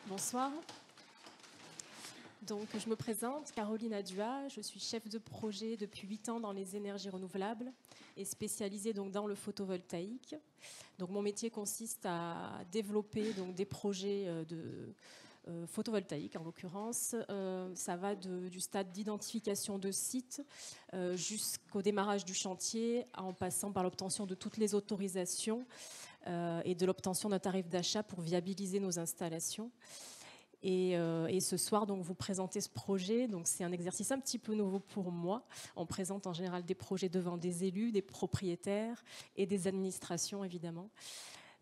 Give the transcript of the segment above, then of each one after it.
Bonsoir. Donc, je me présente, Caroline Adua, je suis chef de projet depuis 8 ans dans les énergies renouvelables et spécialisée donc, dans le photovoltaïque. Donc, mon métier consiste à développer donc, des projets de photovoltaïque en l'occurrence. Ça va du stade d'identification de site jusqu'au démarrage du chantier en passant par l'obtention de toutes les autorisations et de l'obtention d'un tarif d'achat pour viabiliser nos installations. Et ce soir, donc, vous présentez ce projet. Donc, c'est un exercice un petit peu nouveau pour moi. On présente en général des projets devant des élus, des propriétaires et des administrations, évidemment.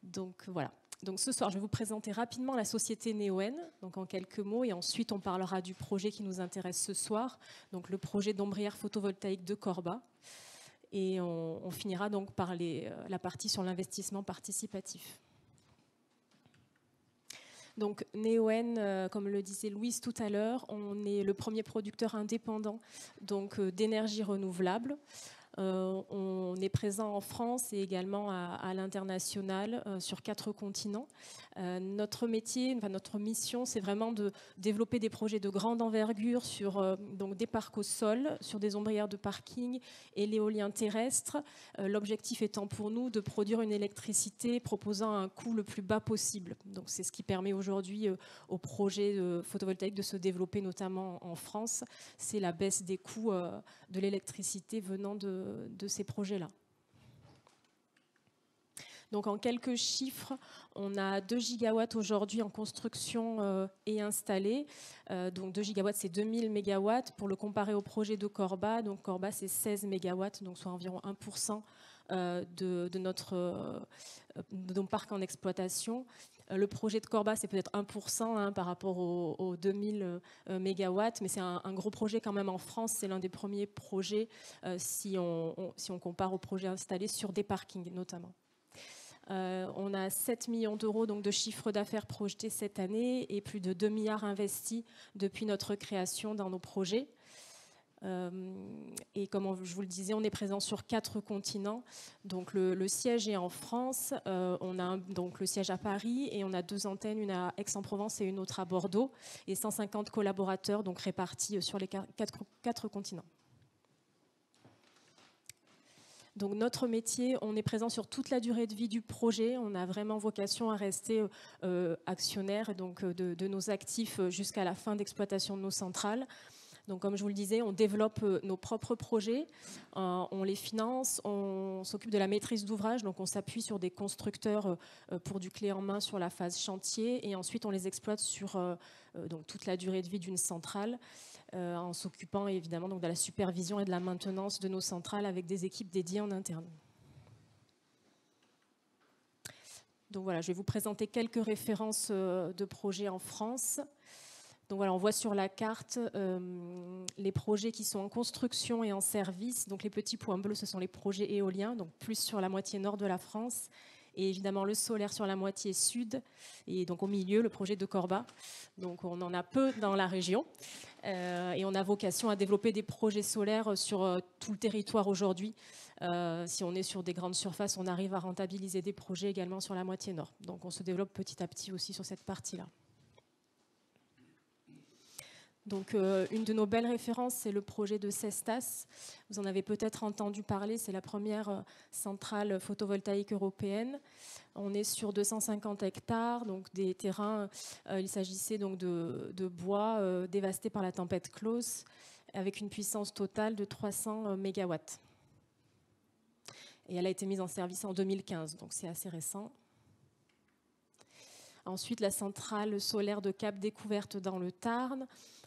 Donc, voilà. Donc, ce soir, je vais vous présenter rapidement la société Neoen, donc en quelques mots, et ensuite, on parlera du projet qui nous intéresse ce soir, donc le projet d'ombrière photovoltaïque de Corba. Et on finira donc par la partie sur l'investissement participatif. Donc Neoen, comme le disait Louise tout à l'heure, on est le premier producteur indépendant d'énergie renouvelable. On est présent en France et également à l'international sur 4 continents. Notre métier, notre mission, c'est vraiment de développer des projets de grande envergure sur donc des parcs au sol, sur des ombrières de parking et l'éolien terrestre. L'objectif étant pour nous de produire une électricité proposant un coût le plus bas possible. Donc c'est ce qui permet aujourd'hui aux projets photovoltaïques de se développer, notamment en France. C'est la baisse des coûts de l'électricité venant de ces projets-là. Donc en quelques chiffres, on a 2 gigawatts aujourd'hui en construction et installés. Donc 2 gigawatts, c'est 2000 mégawatts. Pour le comparer au projet de Corba, donc Corba, c'est 16 mégawatts, donc soit environ 1% de nos parcs en exploitation. Le projet de Corba, c'est peut-être 1% par rapport aux 2000 mégawatts, mais c'est un gros projet quand même en France. C'est l'un des premiers projets si on compare aux projets installés sur des parkings notamment. On a 7 millions d'euros donc, de chiffre d'affaires projetés cette année et plus de 2 milliards investis depuis notre création dans nos projets. Et comme je vous le disais, on est présent sur 4 continents. Donc le siège est en France, on a donc le siège à Paris et on a 2 antennes, une à Aix-en-Provence et une autre à Bordeaux, et 150 collaborateurs donc répartis sur les 4 continents. Donc notre métier, on est présent sur toute la durée de vie du projet. On a vraiment vocation à rester actionnaire donc, de nos actifs jusqu'à la fin d'exploitation de nos centrales. Donc, comme je vous le disais, on développe nos propres projets, on les finance, on s'occupe de la maîtrise d'ouvrage, donc on s'appuie sur des constructeurs pour du clé en main sur la phase chantier, et ensuite on les exploite sur donc toute la durée de vie d'une centrale, en s'occupant évidemment donc de la supervision et de la maintenance de nos centrales avec des équipes dédiées en interne. Donc voilà, je vais vous présenter quelques références de projets en France. Donc voilà, on voit sur la carte les projets qui sont en construction et en service. Donc les petits points bleus, ce sont les projets éoliens, donc plus sur la moitié nord de la France. Et évidemment le solaire sur la moitié sud. Et donc au milieu, le projet de Corba. Donc on en a peu dans la région. Et on a vocation à développer des projets solaires sur tout le territoire aujourd'hui. Si on est sur des grandes surfaces, on arrive à rentabiliser des projets également sur la moitié nord. Donc on se développe petit à petit aussi sur cette partie-là. Donc, une de nos belles références, c'est le projet de Cestas. Vous en avez peut-être entendu parler, c'est la première centrale photovoltaïque européenne. On est sur 250 hectares, donc des terrains, il s'agissait donc de bois dévastés par la tempête Klaus, avec une puissance totale de 300 mégawatts. Et elle a été mise en service en 2015, donc c'est assez récent. Ensuite, la centrale solaire de Cap Découverte dans le Tarn.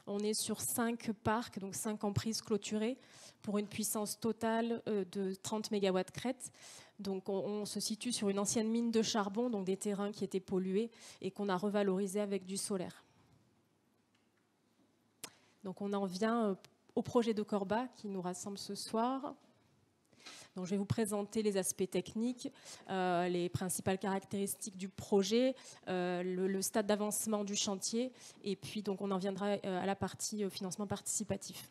On est sur 5 parcs, donc 5 emprises clôturées, pour une puissance totale de 30 MW crête. Donc on se situe sur une ancienne mine de charbon, donc des terrains qui étaient pollués et qu'on a revalorisés avec du solaire. Donc on en vient au projet de Corba qui nous rassemble ce soir. Donc, je vais vous présenter les aspects techniques, les principales caractéristiques du projet, le stade d'avancement du chantier, et puis donc, on en viendra à la partie financement participatif.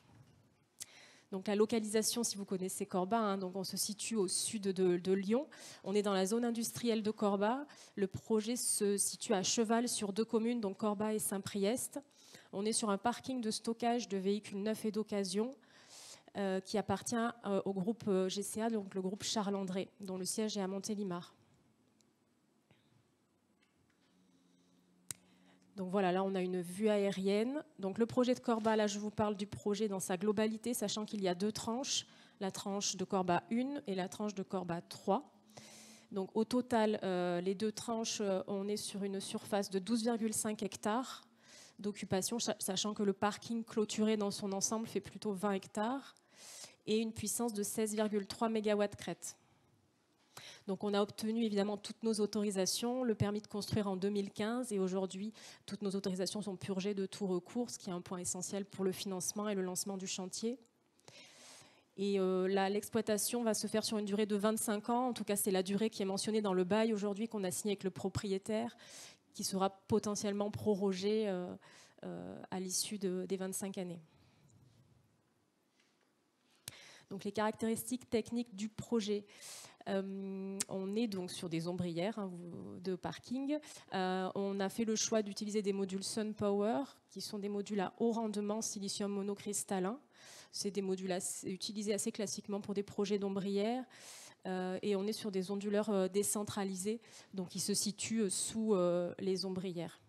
Donc la localisation, si vous connaissez Corba, hein, donc on se situe au sud de Lyon. On est dans la zone industrielle de Corba. Le projet se situe à cheval sur 2 communes, donc Corba et Saint-Priest. On est sur un parking de stockage de véhicules neufs et d'occasion qui appartient au groupe GCA, donc le groupe Charles-André, dont le siège est à Montélimar. Donc voilà, là on a une vue aérienne. Donc le projet de Corba, là je vous parle du projet dans sa globalité, sachant qu'il y a 2 tranches, la tranche de Corba 1 et la tranche de Corba 3. Donc au total, les 2 tranches, on est sur une surface de 12,5 hectares d'occupation, sachant que le parking clôturé dans son ensemble fait plutôt 20 hectares et une puissance de 16,3 MW crête. Donc on a obtenu évidemment toutes nos autorisations, le permis de construire en 2015 et aujourd'hui toutes nos autorisations sont purgées de tout recours, ce qui est un point essentiel pour le financement et le lancement du chantier. Et l'exploitation va se faire sur une durée de 25 ans, en tout cas c'est la durée qui est mentionnée dans le bail aujourd'hui qu'on a signé avec le propriétaire, qui sera potentiellement prorogée à l'issue des 25 années. Donc les caractéristiques techniques du projet. On est donc sur des ombrières de parking. On a fait le choix d'utiliser des modules SunPower, qui sont des modules à haut rendement silicium monocristallin. C'est des modules utilisés assez classiquement pour des projets d'ombrières. Et on est sur des onduleurs décentralisés, donc qui se situent sous les ombrières.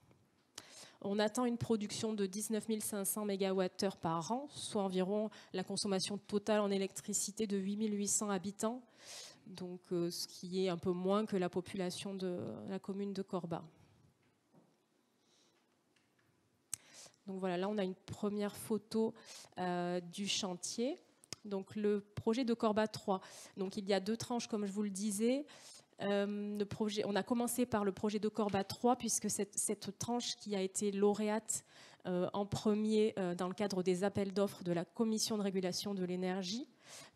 On attend une production de 19 500 MWh par an, soit environ la consommation totale en électricité de 8 800 habitants, donc ce qui est un peu moins que la population de la commune de Corba. Donc voilà, là on a une première photo du chantier. Donc le projet de Corba 3. Donc il y a 2 tranches, comme je vous le disais. On a commencé par le projet de Corba 3, puisque cette tranche qui a été lauréate en premier dans le cadre des appels d'offres de la Commission de régulation de l'énergie.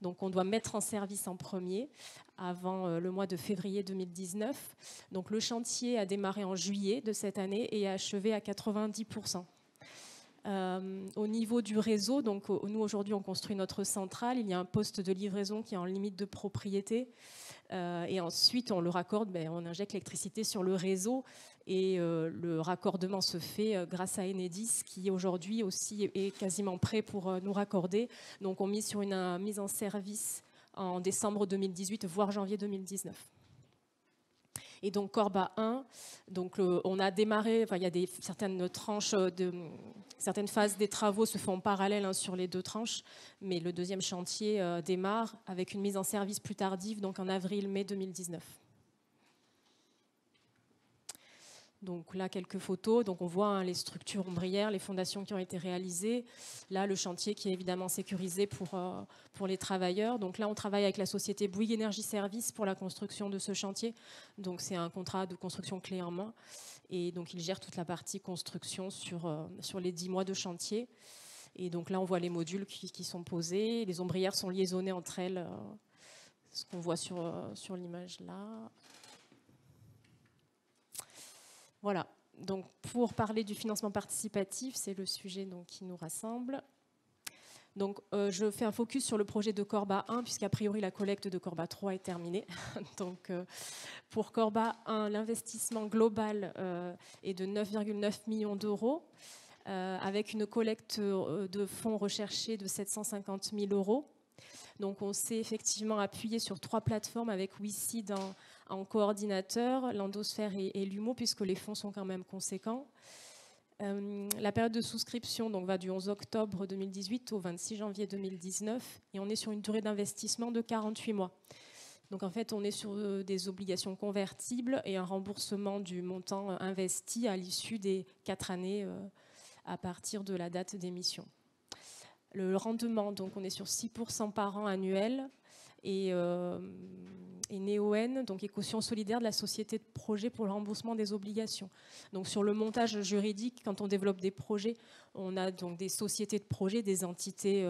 Donc on doit mettre en service en premier avant le mois de février 2019. Donc le chantier a démarré en juillet de cette année et a achevé à 90%. Au niveau du réseau, donc nous aujourd'hui on construit notre centrale, il y a un poste de livraison qui est en limite de propriété et ensuite on le raccorde, on injecte l'électricité sur le réseau et le raccordement se fait grâce à Enedis qui aujourd'hui aussi est quasiment prêt pour nous raccorder. Donc on mise sur une mise en service en décembre 2018 voire janvier 2019. Et donc Corba 1, donc on a démarré, il y a certaines tranches, certaines phases des travaux se font en parallèle sur les 2 tranches, mais le deuxième chantier démarre avec une mise en service plus tardive, donc en avril-mai 2019. Donc là, quelques photos. Donc on voit les structures ombrières, les fondations qui ont été réalisées. Là, le chantier qui est évidemment sécurisé pour les travailleurs. Donc là, on travaille avec la société Bouygues Énergie Service pour la construction de ce chantier. Donc c'est un contrat de construction clé en main. Et donc il gère toute la partie construction sur les 10 mois de chantier. Et donc là, on voit les modules qui sont posés. Les ombrières sont liaisonnées entre elles. Ce qu'on voit sur l'image là. Voilà, donc pour parler du financement participatif, c'est le sujet qui nous rassemble. Donc je fais un focus sur le projet de Corba 1, puisqu'a priori la collecte de Corba 3 est terminée. Donc pour Corba 1, l'investissement global est de 9,9 millions d'euros, avec une collecte de fonds recherchés de 750 000 euros. Donc on s'est effectivement appuyé sur 3 plateformes avec WICID en coordinateur, Landosphère et Lumo, puisque les fonds sont quand même conséquents. La période de souscription va du 11 octobre 2018 au 26 janvier 2019 et on est sur une durée d'investissement de 48 mois. Donc en fait, on est sur des obligations convertibles et un remboursement du montant investi à l'issue des 4 années à partir de la date d'émission. Le rendement, donc on est sur 6% par an annuel et Neoen, donc est caution solidaire de la société de projet pour le remboursement des obligations. Donc sur le montage juridique, quand on développe des projets, on a donc des sociétés de projet, des entités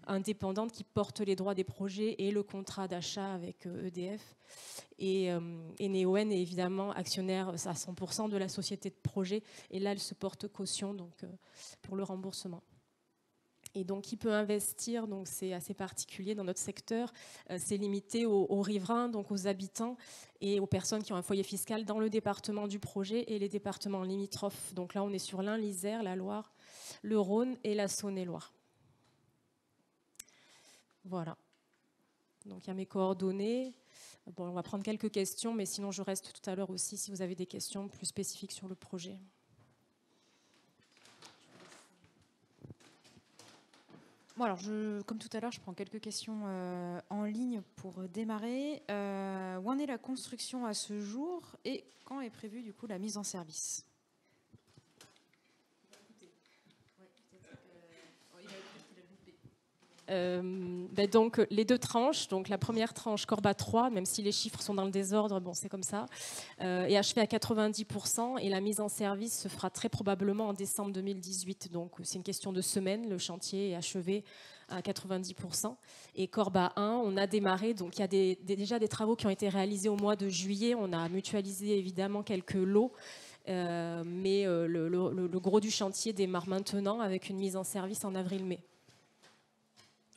indépendantes qui portent les droits des projets et le contrat d'achat avec EDF. Et Neoen est évidemment actionnaire à 100% de la société de projet et là elle se porte caution pour le remboursement. Et donc, qui peut investir, donc c'est assez particulier dans notre secteur, c'est limité aux riverains, donc aux habitants et aux personnes qui ont un foyer fiscal dans le département du projet et les départements limitrophes. Donc là, on est sur l'Ain, l'Isère, la Loire, le Rhône et la Saône-et-Loire. Voilà. Donc il y a mes coordonnées. Bon, on va prendre quelques questions, mais sinon je reste tout à l'heure aussi si vous avez des questions plus spécifiques sur le projet. Bon, alors comme tout à l'heure, je prends quelques questions en ligne pour démarrer. Où en est la construction à ce jour et quand est prévue du coup la mise en service? Donc les deux tranches, donc la première tranche Corba 3, même si les chiffres sont dans le désordre, bon c'est comme ça, est achevée à 90% et la mise en service se fera très probablement en décembre 2018. Donc c'est une question de semaines, le chantier est achevé à 90%. Et Corba 1, on a démarré, donc il y a déjà des travaux qui ont été réalisés au mois de juillet, on a mutualisé évidemment quelques lots. Mais le gros du chantier démarre maintenant avec une mise en service en avril-mai.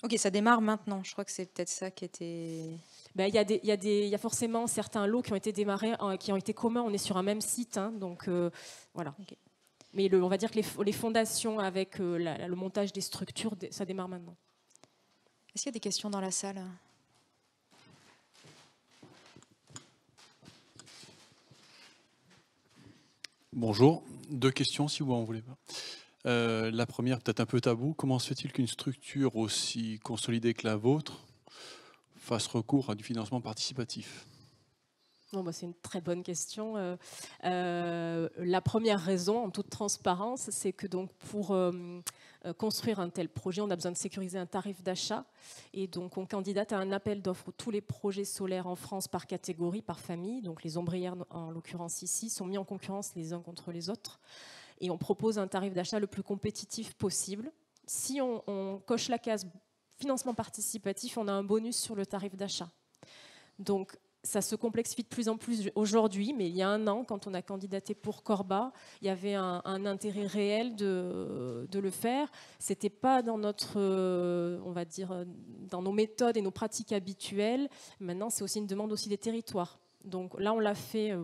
Ok, ça démarre maintenant. Je crois que c'est peut-être ça qui était... Il y a forcément certains lots qui ont été démarrés, qui ont été communs. On est sur un même site, hein, donc voilà. Okay. Mais on va dire que les fondations avec le montage des structures, ça démarre maintenant. Est-ce qu'il y a des questions dans la salle ? Bonjour. 2 questions si vous en voulez pas. La première, peut-être un peu tabou. Comment se fait-il qu'une structure aussi consolidée que la vôtre fasse recours à du financement participatif ? Bon, c'est une très bonne question. La première raison, en toute transparence, c'est que donc pour construire un tel projet, on a besoin de sécuriser un tarif d'achat. Et donc, on candidate à un appel d'offres où tous les projets solaires en France par catégorie, par famille, donc les ombrières en l'occurrence ici, sont mis en concurrence les uns contre les autres. Et on propose un tarif d'achat le plus compétitif possible. Si on coche la case financement participatif, on a un bonus sur le tarif d'achat. Donc, ça se complexifie de plus en plus aujourd'hui, mais il y a un an, quand on a candidaté pour Corba, il y avait un intérêt réel de le faire. C'était pas dans notre, on va dire, dans nos méthodes et nos pratiques habituelles. Maintenant, c'est aussi une demande aussi des territoires. Donc là, on l'a fait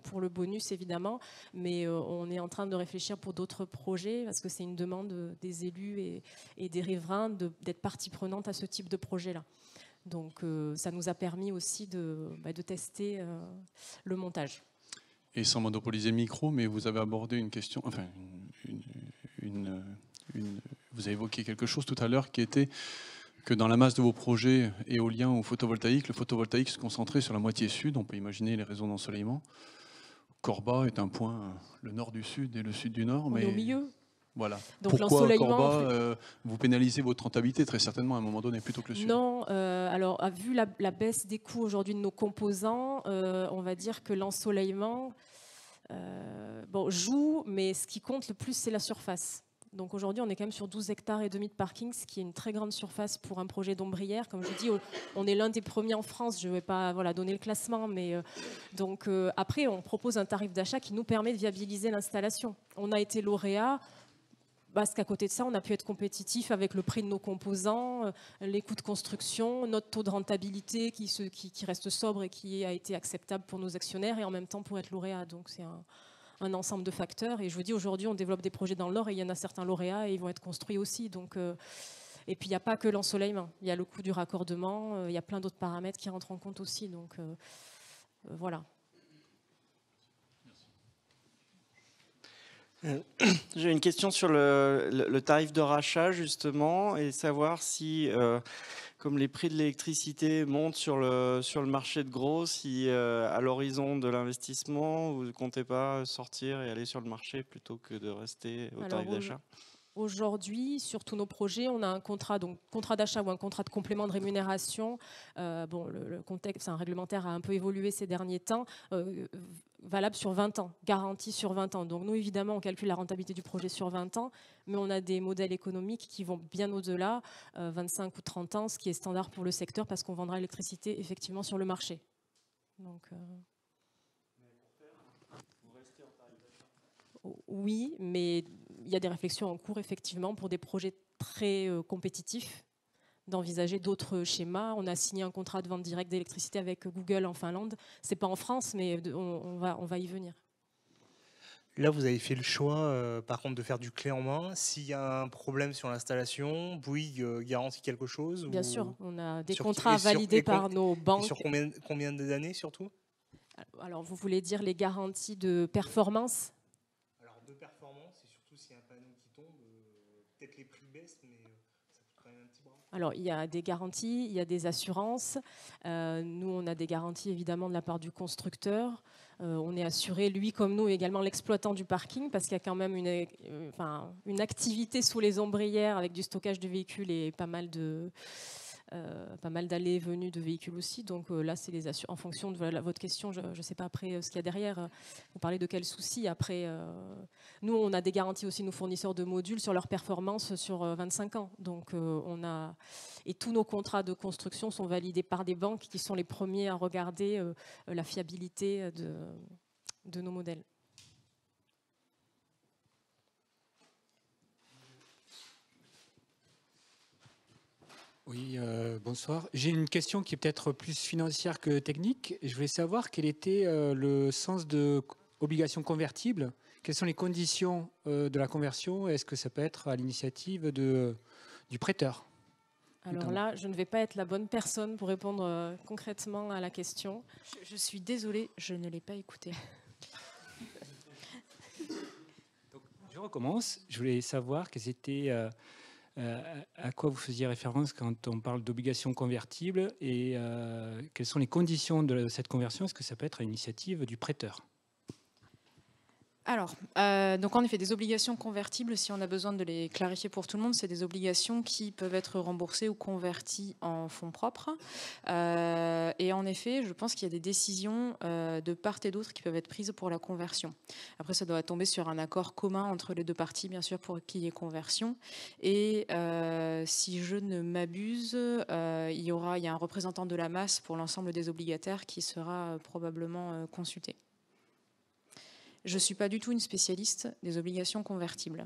pour le bonus, évidemment, mais on est en train de réfléchir pour d'autres projets, parce que c'est une demande des élus et des riverains d'être partie prenante à ce type de projet-là. Donc ça nous a permis aussi de tester le montage. Et sans monopoliser le micro, mais vous avez abordé une question, enfin, vous avez évoqué quelque chose tout à l'heure qui était que dans la masse de vos projets éoliens ou photovoltaïques, le photovoltaïque se concentrait sur la moitié sud, on peut imaginer les réseaux d'ensoleillement. Corba est un point, le nord du sud et le sud du nord. On est au milieu. Voilà. Donc pourquoi Corba, vous pénalisez votre rentabilité très certainement à un moment donné plutôt que le sud? Non, alors vu la baisse des coûts aujourd'hui de nos composants, on va dire que l'ensoleillement joue, mais ce qui compte le plus, c'est la surface. Donc aujourd'hui, on est quand même sur 12 hectares et demi de parking, ce qui est une très grande surface pour un projet d'ombrière. Comme je dis, on est l'un des premiers en France. Je ne vais pas donner le classement, mais après, on propose un tarif d'achat qui nous permet de viabiliser l'installation. On a été lauréat. Parce qu'à côté de ça, on a pu être compétitif avec le prix de nos composants, les coûts de construction, notre taux de rentabilité qui reste sobre et qui a été acceptable pour nos actionnaires et en même temps pour être lauréat. Donc c'est un ensemble de facteurs. Et je vous dis, aujourd'hui, on développe des projets dans le Nord et il y en a certains lauréats et ils vont être construits aussi. Donc, et puis, il n'y a pas que l'ensoleillement. Il y a le coût du raccordement. Il y a plein d'autres paramètres qui rentrent en compte aussi. Donc, voilà. J'ai une question sur le tarif de rachat, justement, et savoir si, comme les prix de l'électricité montent sur le marché de gros, si à l'horizon de l'investissement, vous ne comptez pas sortir et aller sur le marché plutôt que de rester au tarif d'achat? Aujourd'hui, sur tous nos projets, on a un contrat d'achat ou un contrat de complément de rémunération. Le contexte réglementaire a un peu évolué ces derniers temps, valable sur 20 ans, garantie sur 20 ans. Donc nous, évidemment, on calcule la rentabilité du projet sur 20 ans, mais on a des modèles économiques qui vont bien au-delà, 25 ou 30 ans, ce qui est standard pour le secteur parce qu'on vendra l'électricité effectivement sur le marché. Donc, oui, mais il y a des réflexions en cours, effectivement, pour des projets très compétitifs, d'envisager d'autres schémas. On a signé un contrat de vente directe d'électricité avec Google en Finlande. Ce n'est pas en France, mais on va y venir. Là, vous avez fait le choix, par contre, de faire du clé en main. S'il y a un problème sur l'installation, Bouygues garantit quelque chose? Bien sûr, on a des sur contrats validés par nos banques. Et sur combien d'années, surtout? Alors, vous voulez dire les garanties de performance? Alors, de performance, et surtout s'il y a un panneau qui tombe, peut-être les prix baissent, mais ça coûte quand même un petit bras. Alors, il y a des garanties, il y a des assurances. Nous, on a des garanties, évidemment, de la part du constructeur. On est assuré, lui comme nous, également l'exploitant du parking, parce qu'il y a quand même une activité sous les ombrières avec du stockage de véhicules et pas mal d'allées et venues de véhicules aussi. Donc là, c'est les en fonction de votre question, je ne sais pas après ce qu'il y a derrière. Vous parlez de quels soucis. Après, nous, on a des garanties aussi, nos fournisseurs de modules, sur leur performance sur 25 ans. Donc et tous nos contrats de construction sont validés par des banques qui sont les premiers à regarder la fiabilité de nos modèles. Oui, bonsoir. J'ai une question qui est peut-être plus financière que technique. Je voulais savoir quel était le sens de obligations convertibles. Quelles sont les conditions de la conversion? Est-ce que ça peut être à l'initiative du prêteur? Alors là, je ne vais pas être la bonne personne pour répondre concrètement à la question. Je suis désolée, je ne l'ai pas écouté. Donc, je recommence. Je voulais savoir quels étaient... à quoi vous faisiez référence quand on parle d'obligations convertibles et quelles sont les conditions de cette conversion? Est-ce que ça peut être à l'initiative du prêteur? Alors, donc en effet, des obligations convertibles, si on a besoin de les clarifier pour tout le monde, c'est des obligations qui peuvent être remboursées ou converties en fonds propres. Et en effet, je pense qu'il y a des décisions de part et d'autre qui peuvent être prises pour la conversion. Après, ça doit tomber sur un accord commun entre les deux parties, bien sûr, pour qu'il y ait conversion. Et si je ne m'abuse, il y a un représentant de la masse pour l'ensemble des obligataires qui sera probablement consulté. Je ne suis pas du tout une spécialiste des obligations convertibles,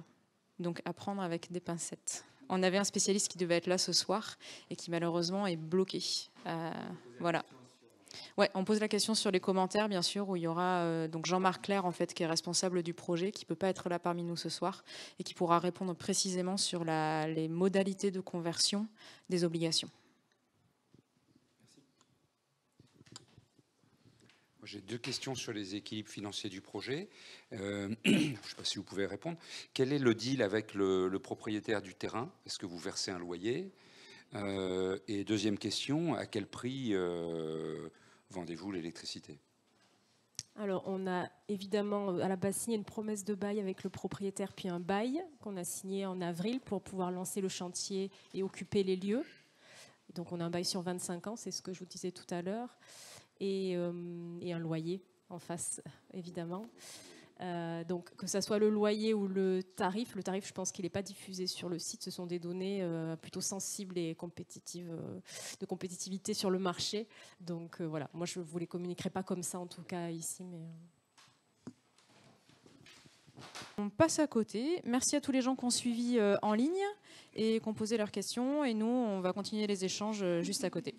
donc à prendre avec des pincettes. On avait un spécialiste qui devait être là ce soir et qui malheureusement est bloqué. Voilà. Ouais, on pose la question sur les commentaires, bien sûr, où il y aura donc Jean-Marc Clerc, en fait, qui est responsable du projet, qui ne peut pas être là parmi nous ce soir et qui pourra répondre précisément sur les modalités de conversion des obligations. J'ai deux questions sur les équilibres financiers du projet. Je ne sais pas si vous pouvez répondre. Quel est le deal avec le propriétaire du terrain? Est-ce que vous versez un loyer? Et deuxième question, à quel prix vendez-vous l'électricité? Alors, on a évidemment à la base signé une promesse de bail avec le propriétaire, puis un bail qu'on a signé en avril pour pouvoir lancer le chantier et occuper les lieux. Donc, on a un bail sur 25 ans, c'est ce que je vous disais tout à l'heure. Et un loyer en face, évidemment. Donc, que ce soit le loyer ou le tarif, je pense qu'il n'est pas diffusé sur le site. Ce sont des données plutôt sensibles et compétitives, de compétitivité sur le marché. Donc, voilà, moi, je ne vous les communiquerai pas comme ça, en tout cas, ici. Mais On passe à côté. Merci à tous les gens qui ont suivi en ligne et qui ont posé leurs questions. Et nous, on va continuer les échanges juste à côté.